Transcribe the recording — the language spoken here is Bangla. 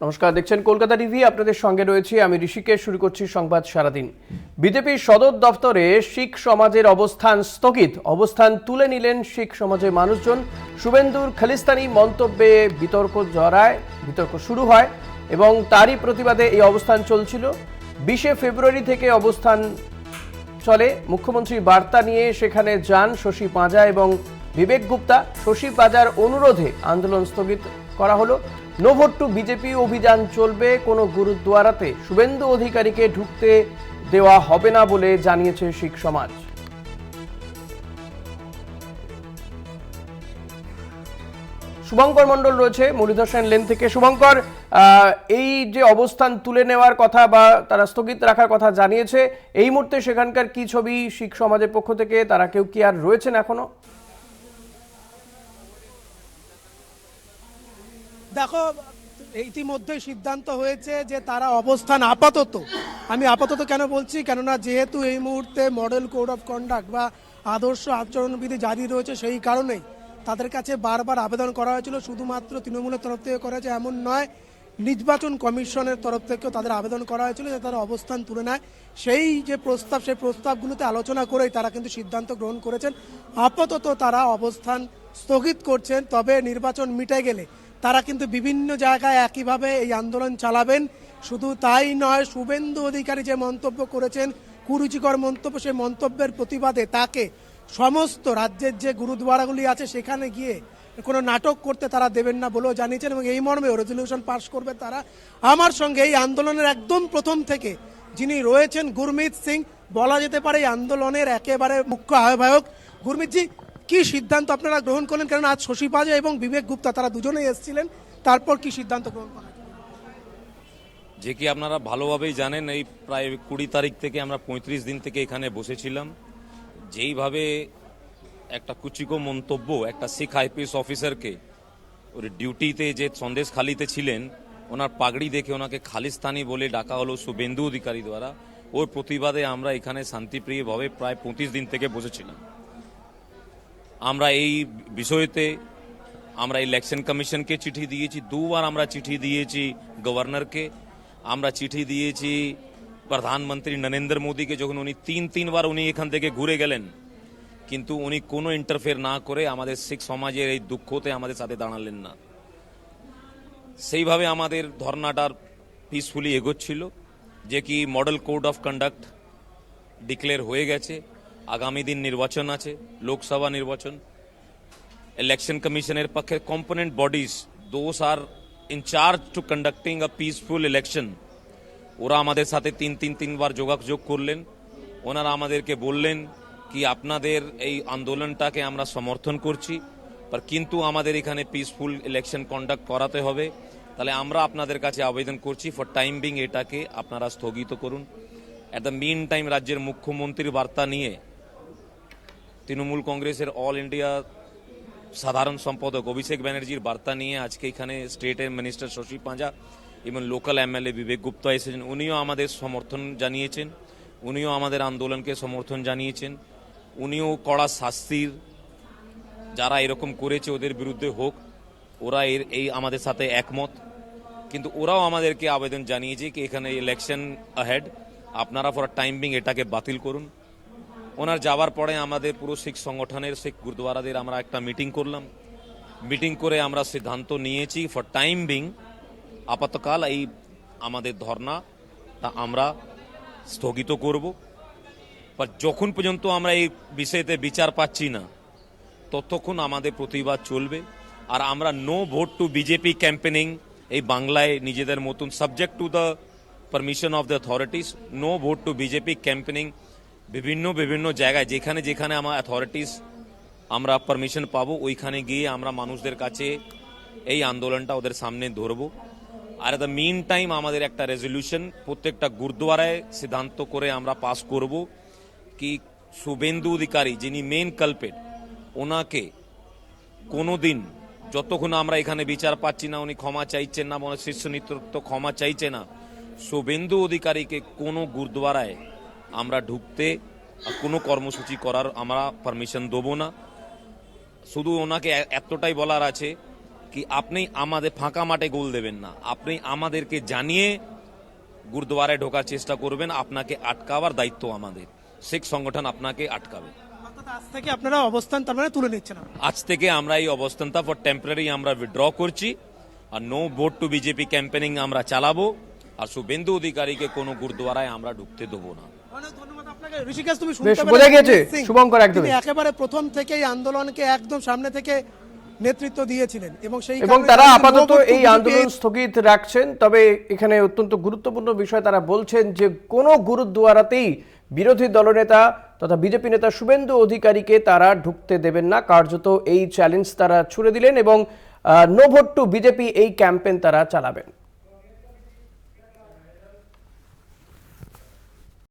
নমস্কার, দেখছেন কলকাতা টিভি। আপনাদের সঙ্গে রয়েছে আমি ঋষিকেশ। শুরু করছি সংবাদ সারাদিন। বিজেপির সদর দফতরে শিখ সমাজের অবস্থান স্থগিত। অবস্থান তুলে নিলেন শিখ সমাজের মানুষজন। শুভেন্দুর খালিস্তানি মন্তব্যে বিতর্ক শুরু হয় এবং তারই প্রতিবাদে এই অবস্থান চলছিল। 20 ফেব্রুয়ারি থেকে অবস্থান চলে। মুখ্যমন্ত্রী বার্তা নিয়ে সেখানে যান শশী পাঁজা এবং বিবেক গুপ্তা। শশী পাঁজার অনুরোধে আন্দোলন স্থগিত করা হলো। নো ভোট টু বিজেপি অভিযান চলবে। কোনো গুরুদ্বারাতে শুভেন্দু অধিকারীকে ঢুকতে দেওয়া হবে না বলে জানিয়েছে শিখ সমাজ। শুভঙ্কর মণ্ডল রয়েছে মুরলীধর সেন লেন থেকে। শুভঙ্কর, এই যে অবস্থান তুলে নেওয়ার কথা বা তারা স্থগিত রাখার কথা জানিয়েছে, এই মুহূর্তে সেখানকার কি ছবি শিখ সমাজের পক্ষ থেকে? তারা কেউ কি আর রয়েছেন এখনো? দেখো, ইতিমধ্যে সিদ্ধান্ত হয়েছে যে তারা অবস্থান আমি আপাতত কেন বলছি, কেননা যেহেতু এই মুহূর্তে মডেল কোড অফ কন্ডাক্ট বা আদর্শ আচরণবিধি জারি রয়েছে, সেই কারণেই তাদের কাছে বারবার আবেদন করা হয়েছিল। শুধুমাত্র তৃণমূলের তরফ থেকে করা হয়েছে এমন নয়, নির্বাচন কমিশনের তরফ থেকেও তাদের আবেদন করা হয়েছিল যে তারা অবস্থান তুলে নেয়। সেই প্রস্তাবগুলোতে আলোচনা করেই তারা কিন্তু সিদ্ধান্ত গ্রহণ করেছেন। আপাতত তারা অবস্থান স্থগিত করছেন, তবে নির্বাচন মিটে গেলে তারা কিন্তু বিভিন্ন জায়গায় একইভাবে এই আন্দোলন চালাবেন। শুধু তাই নয়, শুভেন্দু অধিকারী যে মন্তব্য করেছেন, কুরুচিকর মন্তব্য, সেই মন্তব্যের প্রতিবাদে তাকে সমস্ত রাজ্যের যে গুরুদ্বারাগুলি আছে সেখানে গিয়ে কোনো নাটক করতে তারা দেবেন না বলেও জানিয়েছেন এবং এই মর্মেও রেজলিউশন পাস করবে তারা। আমার সঙ্গে এই আন্দোলনের একদম প্রথম থেকে যিনি রয়েছেন গুরমিত সিং, বলা যেতে পারে এই আন্দোলনের একেবারে মুখ্য আহ্বায়ক। গুরমিতজি, কি সিদ্ধান্ত আপনারা গ্রহণ করলেন? কারণ আজ শশী পাঁজা এবং বিবেক গুপ্তা তারা দুজনেই এসেছিলেন, তারপর কি সিদ্ধান্ত গ্রহণ করা? যে কি আপনারা ভালোভাবেই জানেন, এই প্রায় 20 তারিখ থেকে আমরা 35 দিন থেকে এখানে বসেছিলাম। যেইভাবে একটা কুচিকো মন্তব্য একটা শিখ আইপিএস অফিসারকে ওর ডিউটিতে যে সন্দেশখালিতে ছিলেন, ওনার পাগড়ি দেখে ওনাকে খালিস্তানি বলে ডাকা হলো শুভেন্দু অধিকারী দ্বারা। ওর প্রতিবাদে আমরা এখানে শান্তিপ্রিয়ভাবে প্রায় 35 দিন থেকে বসেছিলাম। আমরা এই বিষয়তে আমরা ইলেকশন কমিশনকে চিঠি দিয়েছি, 2 বার আমরা চিঠি দিয়েছি গভর্নরকে, আমরা চিঠি দিয়েছি প্রধানমন্ত্রী নরেন্দ্র মোদীকে, যখন উনি 3 বার উনি এখান থেকে ঘুরে গেলেন, কিন্তু উনি কোনো ইন্টারফেয়ার না করে আমাদের শিখ সমাজের এই দুঃখতে আমাদের সাথে দাঁড়ালেন না। সেইভাবে আমাদের ধর্নাটার পিসফুলি এগোচ্ছিল। যে কি model code of conduct declare হয়ে গেছে। আগামী দিন নির্বাচন আছে, লোকসভা নির্বাচন। ইলেকশন কমিশনের পক্ষে component bodies, those are in charge to conducting a peaceful election, ওরা আমাদের সাথে 3 বার যোগাযোগ করলেন। ওনারা আমাদেরকে বললেন কি আপনাদের এই আন্দোলনটাকে আমরা সমর্থন করছি, কিন্তু আমাদের এখানে পিসফুল ইলেকশন কন্ডাক্ট করাতে হবে। তাহলে আমরা আপনাদের কাছে আবেদন করছি ফর টাইম বিং এটাকে আপনারা স্থগিত করুন। অ্যাট দ্য মিন টাইম রাজ্যের মুখ্যমন্ত্রীর বার্তা নিয়ে তৃণমূল কংগ্রেসের অল ইন্ডিয়া সাধারণ সম্পাদক অভিষেক ব্যানার্জির বার্তা নিয়ে আজকে এখানে স্টেটের মিনিস্টার শশী পাঁজা এবং লোকাল এমএলএ বিবেক গুপ্তা এসেছেন। উনিও আমাদের সমর্থন জানিয়েছেন, উনিও আমাদের আন্দোলনকে সমর্থন জানিয়েছেন। উনিও কড়া শাস্তির, যারা এরকম করেছে ওদের বিরুদ্ধে হোক, ওরা এই আমাদের সাথে একমত। কিন্তু ওরাও আমাদেরকে আবেদন জানিয়েছে কি এখানে ইলেকশন আহেড, আপনারা ফর টাইম বিং এটাকে বাতিল করুন। ওনার যাওয়ার পরে আমাদের পুরো শিখ সংগঠনের শিখ গুরুদ্বারাদের আমরা একটা মিটিং করলাম। মিটিং করে আমরা সিদ্ধান্ত নিয়েছি ফর টাইম বিং আপাতকাল এই আমাদের ধর্নাটা আমরা স্থগিত করব। যখন পর্যন্ত আমরা এই বিষয়তে বিচার পাচ্ছি না, ততক্ষণ আমাদের প্রতিবাদ চলবে। আর আমরা no vote to BJP campaigning এই বাংলায় নিজেদের মতন, subject to the permission of the authorities, no vote to BJP campaigning বিভিন্ন জায়গায় যেখানে যেখানে আমার অথরিটিস আমরা পারমিশন পাবো, ওইখানে গিয়ে আমরা মানুষদের কাছে এই আন্দোলনটা ওদের সামনে ধরবো। আর দ্য মিন টাইম আমাদের একটা রেজলিউশন প্রত্যেকটা গুরুদ্বারায় সিদ্ধান্ত করে আমরা পাস করব কি শুভেন্দু অধিকারী যিনি মেন কালপেট, ওনাকে কোনোদিন, যতক্ষণ আমরা এখানে বিচার পাচ্ছি না, উনি ক্ষমা চাইছেন না, মানে শীর্ষ নেতৃত্ব ক্ষমা চাইছে না, শুভেন্দু অধিকারীকে কোনো গুরুদ্বারায় আমরা ঢুকতে কোনো কর্মসূচি করার আমরা পারমিশন দেবো না। শুধু ওনাকে এতটাই বলার আছে কি আপনি আমাদের ফাঁকা মাঠে গোল দেবেন না, আপনি আমাদেরকে জানিয়ে গুরুদ্বারায় ঢোকার চেষ্টা করবেন, আপনাকে আটকাবার দায়িত্ব আমাদের, শিখ সংগঠন আপনাকে আটকাবে। অর্থাৎ আজ থেকে আপনারা অবস্থান তার মানে তুলে নিচ্ছেন আপনারা। আজ থেকে আমরা এই অবস্থানটা ফর টেম্পোরারি আমরা উইথড্র করছি, আর no vote to BJP campaigning আমরা চালাবো, আর শুভেন্দু অধিকারীকে কোনো গুরুদ্বারায় আমরা ঢুকতে দেবো না। অনেক ধন্যবাদ আপনাকে ঋষিকেশ, তুমি বেশ, শুনতে বোঝা পেলে গেছে, সুমিত সিং, শুভঙ্কর একদমই। তিনি একেবারে প্রথম থেকেই আন্দোলনকে একদম সামনে থেকে নেতৃত্ব দিয়েছিলেন এবং সেই এবং কারণে তারা কিন্তু আপাতত no vote to এই BJP আন্দোলন স্থগিত রাখছেন। তবে এখানে অত্যন্ত গুরুত্বপূর্ণ বিষয় তারা বলছেন যে কোনো গুরুদ্বারাতেই বিরোধী দলনেতা তথা বিজেপি নেতা শুভেন্দু অধিকারীকে তারা ঢুকতে দেবেন না। কার্যত এই চ্যালেঞ্জ তারা ছুড়ে দিলেন এবং নো ভোট টু বিজেপি এই ক্যাম্পেইন তারা চালাবেন।